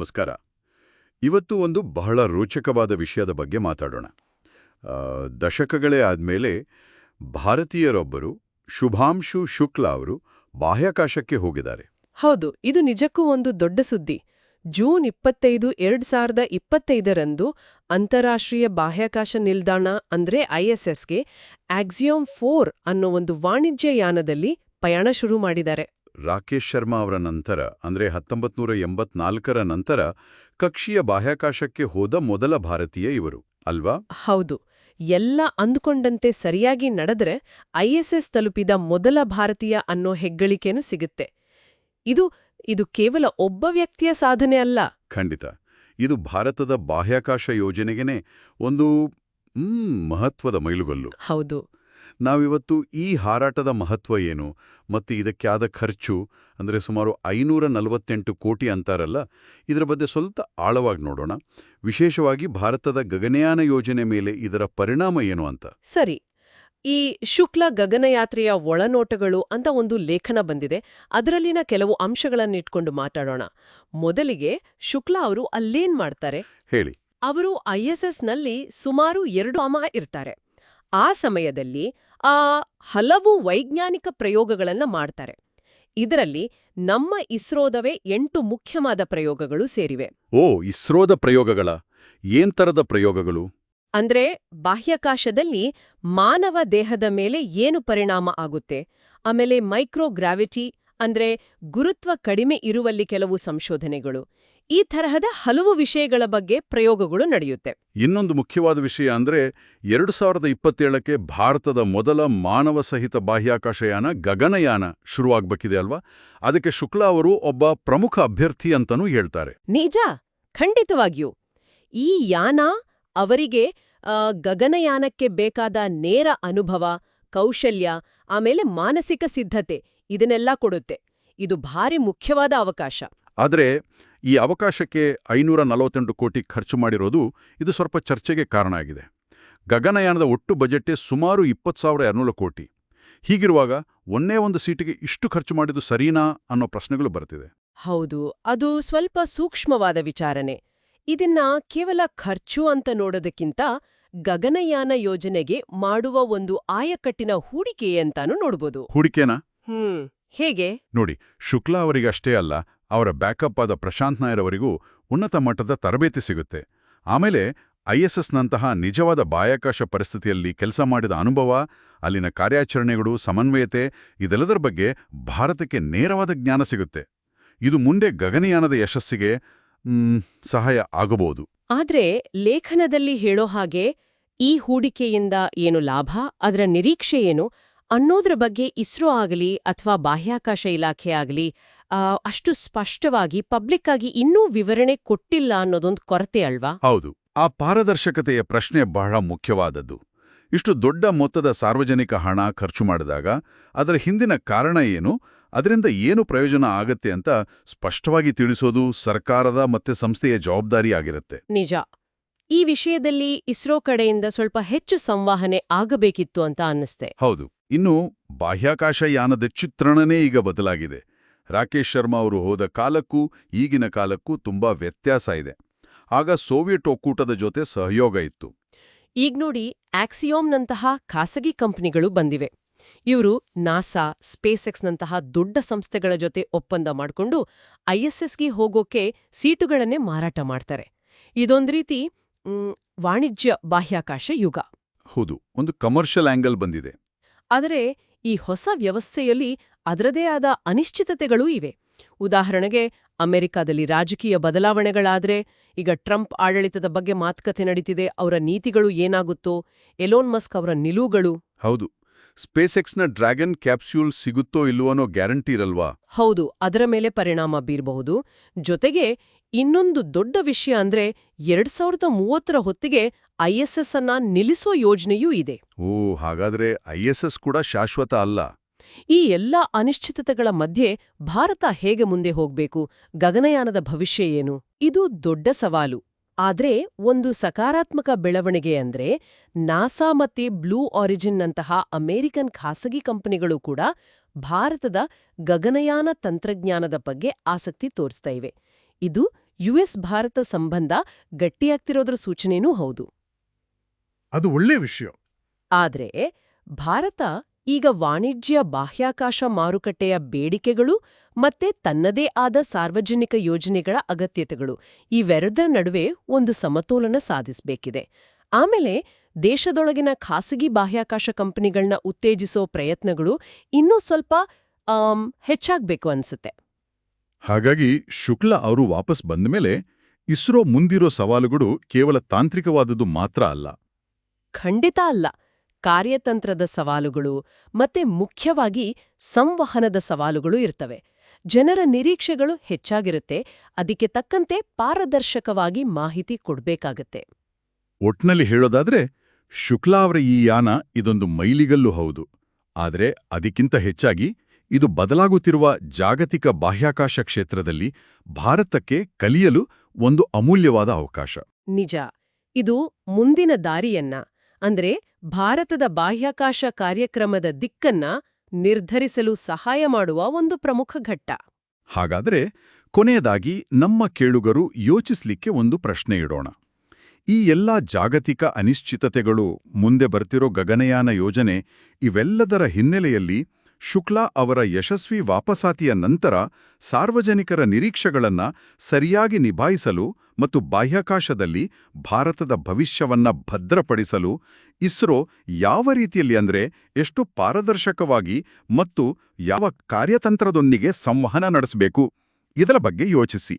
ನಮಸ್ಕಾರ. ಇವತ್ತು ಒಂದು ಬಹಳ ರೋಚಕವಾದ ವಿಷಯದ ಬಗ್ಗೆ ಮಾತಾಡೋಣ. ದಶಕಗಳೇ ಆದ್ಮೇಲೆ ಭಾರತೀಯರೊಬ್ಬರು ಶುಭಾಂಶು ಶುಕ್ಲಾ ಅವರು ಬಾಹ್ಯಾಕಾಶಕ್ಕೆ ಹೋಗಿದ್ದಾರೆ. ಹೌದು, ಇದು ನಿಜಕ್ಕೂ ಒಂದು ದೊಡ್ಡ ಸುದ್ದಿ. ಜೂನ್ 25, 2025ರಂದು ಅಂತಾರಾಷ್ಟ್ರೀಯ ಬಾಹ್ಯಾಕಾಶ ನಿಲ್ದಾಣ ಅಂದ್ರೆ ISSಗೆ ಆಕ್ಸಿಯೋಮ್ 4 ಅನ್ನೋ ಒಂದು ವಾಣಿಜ್ಯ ಯಾನದಲ್ಲಿ ಪಯಣ ಶುರು ಮಾಡಿದ್ದಾರೆ. ರಾಕೇಶ್ ಶರ್ಮಾ ಅವರ ನಂತರ ಅಂದ್ರೆ 1984ರ ನಂತರ ಕಕ್ಷೀಯ ಬಾಹ್ಯಾಕಾಶಕ್ಕೆ ಹೋದ ಮೊದಲ ಭಾರತೀಯ ಇವರು ಅಲ್ವಾ? ಹೌದು, ಎಲ್ಲ ಅಂದುಕೊಂಡಂತೆ ಸರಿಯಾಗಿ ನಡೆದ್ರೆ ISS ತಲುಪಿದ ಮೊದಲ ಭಾರತೀಯ ಅನ್ನೋ ಹೆಗ್ಗಳಿಕೆನೂ ಸಿಗುತ್ತೆ. ಇದು ಕೇವಲ ಒಬ್ಬ ವ್ಯಕ್ತಿಯ ಸಾಧನೆ ಅಲ್ಲ. ಖಂಡಿತ, ಇದು ಭಾರತದ ಬಾಹ್ಯಾಕಾಶ ಯೋಜನೆಗೇನೆ ಒಂದು ಮಹತ್ವದ ಮೈಲುಗಲ್ಲು. ಹೌದು. ನಾವಿವತ್ತು ಈ ಹಾರಾಟದ ಮಹತ್ವ ಏನು ಮತ್ತು ಇದಕ್ಕೆ ಆದ ಖರ್ಚು ಅಂದರೆ ಸುಮಾರು 548 ಕೋಟಿ ಅಂತಾರಲ್ಲ, ಇದರ ಬಗ್ಗೆ ಸ್ವಲ್ಪ ಆಳವಾಗಿ ನೋಡೋಣ. ವಿಶೇಷವಾಗಿ ಭಾರತದ ಗಗನಯಾನ ಯೋಜನೆ ಮೇಲೆ ಇದರ ಪರಿಣಾಮ ಏನು ಅಂತ. ಸರಿ, ಈ ಶುಕ್ಲ ಗಗನಯಾತ್ರೆಯ ಒಳನೋಟಗಳು ಅಂತ ಒಂದು ಲೇಖನ ಬಂದಿದೆ. ಅದರಲ್ಲಿನ ಕೆಲವು ಅಂಶಗಳನ್ನಿಟ್ಕೊಂಡು ಮಾತಾಡೋಣ. ಮೊದಲಿಗೆ ಶುಕ್ಲಾ ಅವರು ಅಲ್ಲೇನ್ ಮಾಡ್ತಾರೆ ಹೇಳಿ. ಅವರು ISSನಲ್ಲಿ ಸುಮಾರು 2 ಇರ್ತಾರೆ. ಆ ಸಮಯದಲ್ಲಿ ಹಲವು ವೈಜ್ಞಾನಿಕ ಪ್ರಯೋಗಗಳನ್ನ ಮಾಡ್ತಾರೆ. ಇದರಲ್ಲಿ ನಮ್ಮ ಇಸ್ರೋದವೇ 8 ಮುಖ್ಯವಾದ ಪ್ರಯೋಗಗಳು ಸೇರಿವೆ. ಇಸ್ರೋದ ಪ್ರಯೋಗಗಳ ಏನ್ ತರದ ಪ್ರಯೋಗಗಳು? ಅಂದ್ರೆ ಬಾಹ್ಯಾಕಾಶದಲ್ಲಿ ಮಾನವ ದೇಹದ ಮೇಲೆ ಏನು ಪರಿಣಾಮ ಆಗುತ್ತೆ, ಆಮೇಲೆ ಮೈಕ್ರೋಗ್ರಾವಿಟಿ ಅಂದ್ರೆ ಗುರುತ್ವ ಕಡಿಮೆ ಇರುವಲ್ಲಿ ಕೆಲವು ಸಂಶೋಧನೆಗಳು, ಈ ತರಹದ ಹಲವು ವಿಷಯಗಳ ಬಗ್ಗೆ ಪ್ರಯೋಗಗಳು ನಡೆಯುತ್ತೆ. ಇನ್ನೊಂದು ಮುಖ್ಯವಾದ ವಿಷಯ ಅಂದ್ರೆ 2027ಕ್ಕೆ ಭಾರತದ ಮೊದಲ ಮಾನವ ಸಹಿತ ಬಾಹ್ಯಾಕಾಶಯಾನ ಗಗನಯಾನ ಶುರುವಾಗಬೇಕಿದೆ ಅಲ್ವಾ? ಅದಕ್ಕೆ ಶುಕ್ಲಾ ಅವರು ಒಬ್ಬ ಪ್ರಮುಖ ಅಭ್ಯರ್ಥಿ ಅಂತನೂ ಹೇಳ್ತಾರೆ. ನಿಜ, ಖಂಡಿತವಾಗಿಯೂ. ಈ ಯಾನ ಅವರಿಗೆ ಗಗನಯಾನಕ್ಕೆ ಬೇಕಾದ ನೇರ ಅನುಭವ, ಕೌಶಲ್ಯ, ಆಮೇಲೆ ಮಾನಸಿಕ ಸಿದ್ಧತೆ ಇದನ್ನೆಲ್ಲ ಕೊಡುತ್ತೆ. ಇದು ಭಾರಿ ಮುಖ್ಯವಾದ ಅವಕಾಶ. ಆದರೆ ಈ ಅವಕಾಶಕ್ಕೆ 548 ಕೋಟಿ ಖರ್ಚು ಮಾಡಿರೋದು ಇದು ಸ್ವಲ್ಪ ಚರ್ಚೆಗೆ ಕಾರಣ ಆಗಿದೆ. ಗಗನಯಾನದ ಒಟ್ಟು ಬಜೆಟ್ಟೇ ಸುಮಾರು 20,200 ಕೋಟಿ. ಹೀಗಿರುವಾಗ ಒಂದೇ ಒಂದು ಸೀಟಿಗೆ ಇಷ್ಟು ಖರ್ಚು ಮಾಡಿದ್ದು ಸರಿನಾ ಅನ್ನೋ ಪ್ರಶ್ನೆಗಳು ಬರ್ತಿದೆ. ಹೌದು, ಅದು ಸ್ವಲ್ಪ ಸೂಕ್ಷ್ಮವಾದ ವಿಚಾರಣೆ. ಇದನ್ನ ಕೇವಲ ಖರ್ಚು ಅಂತ ನೋಡೋದಕ್ಕಿಂತ ಗಗನಯಾನ ಯೋಜನೆಗೆ ಮಾಡುವ ಒಂದು ಆಯಕಟ್ಟಿನ ಹೂಡಿಕೆ ಅಂತಾನೂ ನೋಡ್ಬೋದು. ಹೂಡಿಕೆನಾ? ಹೇಗೆ ನೋಡಿ, ಶುಕ್ಲಾ ಅವರಿಗಷ್ಟೇ ಅಲ್ಲ, ಅವರ ಬ್ಯಾಕಪ್ ಆದ ಪ್ರಶಾಂತ್ ನಾಯರ್ ಅವರಿಗೂ ಉನ್ನತ ಮಟ್ಟದ ತರಬೇತಿ ಸಿಗುತ್ತೆ. ಆಮೇಲೆ ISSನಂತಹ ನಿಜವಾದ ಬಾಹ್ಯಾಕಾಶ ಪರಿಸ್ಥಿತಿಯಲ್ಲಿ ಕೆಲಸ ಮಾಡಿದ ಅನುಭವ, ಅಲ್ಲಿನ ಕಾರ್ಯಾಚರಣೆಗಳು, ಸಮನ್ವಯತೆ ಇದೆಲ್ಲದರ ಬಗ್ಗೆ ಭಾರತಕ್ಕೆ ನೇರವಾದ ಜ್ಞಾನ ಸಿಗುತ್ತೆ. ಇದು ಮುಂದೆ ಗಗನಯಾನದ ಯಶಸ್ಸಿಗೆ ಸಹಾಯ ಆಗಬಹುದು. ಆದ್ರೆ ಲೇಖನದಲ್ಲಿ ಹೇಳೋ ಹಾಗೆ ಈ ಹೂಡಿಕೆಯಿಂದ ಏನು ಲಾಭ, ಅದರ ನಿರೀಕ್ಷೆ ಏನು ಅನ್ನೋದ್ರ ಬಗ್ಗೆ ಇಸ್ರೋ ಆಗಲಿ ಅಥವಾ ಬಾಹ್ಯಾಕಾಶ ಇಲಾಖೆ ಆಗಲಿ ಅಷ್ಟು ಸ್ಪಷ್ಟವಾಗಿ ಪಬ್ಲಿಕ್ ಆಗಿ ಇನ್ನೂ ವಿವರಣೆ ಕೊಟ್ಟಿಲ್ಲ ಅನ್ನೋದೊಂದು ಕೊರತೆ ಅಲ್ವಾ? ಹೌದು, ಆ ಪಾರದರ್ಶಕತೆಯ ಪ್ರಶ್ನೆ ಬಹಳ ಮುಖ್ಯವಾದದ್ದು. ಇಷ್ಟು ದೊಡ್ಡ ಮೊತ್ತದ ಸಾರ್ವಜನಿಕ ಹಣ ಖರ್ಚು ಮಾಡಿದಾಗ ಅದರ ಹಿಂದಿನ ಕಾರಣ ಏನು, ಅದರಿಂದ ಏನು ಪ್ರಯೋಜನ ಆಗತ್ತೆ ಅಂತ ಸ್ಪಷ್ಟವಾಗಿ ತಿಳಿಸೋದು ಸರ್ಕಾರದ ಮತ್ತೆ ಸಂಸ್ಥೆಯ ಜವಾಬ್ದಾರಿಯಾಗಿರುತ್ತೆ. ನಿಜ. ಈ ವಿಷಯದಲ್ಲಿ ಇಸ್ರೋ ಕಡೆಯಿಂದ ಸ್ವಲ್ಪ ಹೆಚ್ಚು ಸಂವಹನೆ ಆಗಬೇಕಿತ್ತು ಅಂತ ಅನ್ನಿಸ್ತೆ. ಹೌದು. ಇನ್ನು ಬಾಹ್ಯಾಕಾಶ ಯಾನದ ಚಿತ್ರಣನೇ ಈಗ ಬದಲಾಗಿದೆ. ರಾಕೇಶ್ ಶರ್ಮಾ ಅವರು ಹೋದ ಕಾಲಕ್ಕೂ ಈಗಿನ ಕಾಲಕ್ಕೂ ತುಂಬಾ ವ್ಯತ್ಯಾಸ ಇದೆ. ಆಗ ಸೋವಿಯಟ್ ಒಕ್ಕೂಟದ ಜೊತೆ ಸಹಯೋಗ ಇತ್ತು. ಈಗ ನೋಡಿ, ಆಕ್ಸಿಯೋಮ್ನಂತಹ ಖಾಸಗಿ ಕಂಪನಿಗಳು ಬಂದಿವೆ. ಇವರು ನಾಸಾ, ಸ್ಪೇಸ್ಎಕ್ಸ್ನಂತಹ ದೊಡ್ಡ ಸಂಸ್ಥೆಗಳ ಜೊತೆ ಒಪ್ಪಂದ ಮಾಡಿಕೊಂಡು ISSಗೆ ಹೋಗೋಕೆ ಸೀಟುಗಳನ್ನೇ ಮಾರಾಟ ಮಾಡ್ತಾರೆ. ಇದೊಂದು ರೀತಿ ವಾಣಿಜ್ಯ ಬಾಹ್ಯಾಕಾಶ ಯುಗ. ಹೌದು, ಒಂದು ಕಮರ್ಷಿಯಲ್ ಆಂಗಲ್ ಬಂದಿದೆ. ಆದರೆ ಈ ಹೊಸ ವ್ಯವಸ್ಥೆಯಲ್ಲಿ ಅದರದೇ ಆದ ಅನಿಶ್ಚಿತತೆಗಳೂ ಇವೆ. ಉದಾಹರಣೆಗೆ, ಅಮೆರಿಕಾದಲ್ಲಿ ರಾಜಕೀಯ ಬದಲಾವಣೆಗಳಾದ್ರೆ, ಈಗ ಟ್ರಂಪ್ ಆಡಳಿತದ ಬಗ್ಗೆ ಮಾತುಕತೆ ನಡೀತಿದೆ, ಅವರ ನೀತಿಗಳು ಏನಾಗುತ್ತೋ, ಎಲೋನ್ ಮಸ್ಕ್ ಅವರ ನಿಲುವುಗಳು. ಹೌದು, ಸ್ಪೇಸ್ಎಕ್ಸ್ನ ಡ್ರ್ಯಾಗನ್ ಕ್ಯಾಪ್ಸ್ಯೂಲ್ ಸಿಗುತ್ತೋ ಇಲ್ವೋ ಗ್ಯಾರಂಟಿ ಇರಲ್ವಾ? ಹೌದು, ಅದರ ಮೇಲೆ ಪರಿಣಾಮ ಬೀರಬಹುದು. ಜೊತೆಗೆ ಇನ್ನೊಂದು ದೊಡ್ಡ ವಿಷಯ ಅಂದ್ರೆ 2030ರ ಹೊತ್ತಿಗೆ ISS ಅನ್ನ ನಿಲ್ಲಿಸೋ ಯೋಜನೆಯೂ ಇದೆ. ಹಾಗಾದ್ರೆ ISS ಕೂಡ ಶಾಶ್ವತ ಅಲ್ಲ. ಈ ಎಲ್ಲ ಅನಿಶ್ಚಿತತೆಗಳ ಮಧ್ಯೆ ಭಾರತ ಹೇಗೆ ಮುಂದೆ ಹೋಗ್ಬೇಕು, ಗಗನಯಾನದ ಭವಿಷ್ಯ ಏನು, ಇದು ದೊಡ್ಡ ಸವಾಲು. ಆದ್ರೆ ಒಂದು ಸಕಾರಾತ್ಮಕ ಬೆಳವಣಿಗೆ ಅಂದ್ರೆ ನಾಸಾ ಮತ್ತೆ ಬ್ಲೂ ಆರಿಜಿನ್ನಂತಹ ಅಮೆರಿಕನ್ ಖಾಸಗಿ ಕಂಪನಿಗಳು ಕೂಡ ಭಾರತದ ಗಗನಯಾನ ತಂತ್ರಜ್ಞಾನದ ಬಗ್ಗೆ ಆಸಕ್ತಿ ತೋರಿಸ್ತಾ ಇವೆ. ಇದು ಯುಎಸ್ ಭಾರತ ಸಂಬಂಧ ಗಟ್ಟಿಯಾಗ್ತಿರೋದ್ರ ಸೂಚನೆನೂ ಹೌದು. ಅದು ಒಳ್ಳೆ ವಿಷಯ. ಆದ್ರೆ ಭಾರತ ಈಗ ವಾಣಿಜ್ಯ ಬಾಹ್ಯಾಕಾಶ ಮಾರುಕಟ್ಟೆಯ ಬೇಡಿಕೆಗಳು ಮತ್ತೆ ತನ್ನದೇ ಆದ ಸಾರ್ವಜನಿಕ ಯೋಜನೆಗಳ ಅಗತ್ಯತೆಗಳು ಇವೆರಡರ ನಡುವೆ ಒಂದು ಸಮತೋಲನ ಸಾಧಿಸಬೇಕಿದೆ. ಆಮೇಲೆ ದೇಶದೊಳಗಿನ ಖಾಸಗಿ ಬಾಹ್ಯಾಕಾಶ ಕಂಪನಿಗಳನ್ನ ಉತ್ತೇಜಿಸೋ ಪ್ರಯತ್ನಗಳು ಇನ್ನೂ ಸ್ವಲ್ಪ ಹೆಚ್ಚಾಗ್ಬೇಕು ಅನ್ಸುತ್ತೆ. ಹಾಗಾಗಿ ಶುಕ್ಲಾ ಅವರು ವಾಪಸ್ ಬಂದಮೇಲೆ ಇಸ್ರೋ ಮುಂದಿರೋ ಸವಾಲುಗಳು ಕೇವಲ ತಾಂತ್ರಿಕವಾದದ್ದು ಮಾತ್ರ ಅಲ್ಲ. ಖಂಡಿತ ಅಲ್ಲ. ಕಾರ್ಯತಂತ್ರದ ಸವಾಲುಗಳು ಮತ್ತೆ ಮುಖ್ಯವಾಗಿ ಸಂವಹನದ ಸವಾಲುಗಳು ಇರ್ತವೆ. ಜನರ ನಿರೀಕ್ಷೆಗಳು ಹೆಚ್ಚಾಗಿರುತ್ತೆ. ಅದಕ್ಕೆ ತಕ್ಕಂತೆ ಪಾರದರ್ಶಕವಾಗಿ ಮಾಹಿತಿ ಕೊಡ್ಬೇಕಾಗತ್ತೆ. ಒಟ್ನಲ್ಲಿ ಹೇಳೋದಾದ್ರೆ ಶುಕ್ಲಾ ಅವರ ಈ ಯಾನ ಇದೊಂದು ಮೈಲಿಗಲ್ಲು ಹೌದು. ಆದರೆ ಅದಕ್ಕಿಂತ ಹೆಚ್ಚಾಗಿ ಇದು ಬದಲಾಗುತ್ತಿರುವ ಜಾಗತಿಕ ಬಾಹ್ಯಾಕಾಶ ಕ್ಷೇತ್ರದಲ್ಲಿ ಭಾರತಕ್ಕೆ ಕಲಿಯಲು ಒಂದು ಅಮೂಲ್ಯವಾದ ಅವಕಾಶ. ನಿಜ. ಇದು ಮುಂದಿನ ದಾರಿಯನ್ನ ಅಂದ್ರೆ ಭಾರತದ ಬಾಹ್ಯಾಕಾಶ ಕಾರ್ಯಕ್ರಮದ ದಿಕ್ಕನ್ನ ನಿರ್ಧರಿಸಲು ಸಹಾಯ ಮಾಡುವ ಒಂದು ಪ್ರಮುಖ ಘಟ್ಟ. ಹಾಗಾದ್ರೆ ಕೊನೆಯದಾಗಿ ನಮ್ಮ ಕೇಳುಗರು ಯೋಚಿಸ್ಲಿಕ್ಕೆ ಒಂದು ಪ್ರಶ್ನೆ ಇಡೋಣ. ಈ ಎಲ್ಲಾ ಜಾಗತಿಕ ಅನಿಶ್ಚಿತತೆಗಳು, ಮುಂದೆ ಬರ್ತಿರೋ ಗಗನಯಾನ ಯೋಜನೆ ಇವೆಲ್ಲದರ ಹಿನ್ನೆಲೆಯಲ್ಲಿ ಶುಕ್ಲಾ ಅವರ ಯಶಸ್ವಿ ವಾಪಸಾತಿಯ ನಂತರ ಸಾರ್ವಜನಿಕರ ನಿರೀಕ್ಷೆಗಳನ್ನ ಸರಿಯಾಗಿ ನಿಭಾಯಿಸಲು ಮತ್ತು ಬಾಹ್ಯಾಕಾಶದಲ್ಲಿ ಭಾರತದ ಭವಿಷ್ಯವನ್ನ ಭದ್ರಪಡಿಸಲು ಇಸ್ರೋ ಯಾವ ರೀತಿಯಲ್ಲಿ ಅಂದ್ರೆ ಎಷ್ಟು ಪಾರದರ್ಶಕವಾಗಿ ಮತ್ತು ಯಾವ ಕಾರ್ಯತಂತ್ರದೊಂದಿಗೆ ಸಂವಹನ ನಡೆಸಬೇಕು ಇದರ ಬಗ್ಗೆ ಯೋಚಿಸಿ.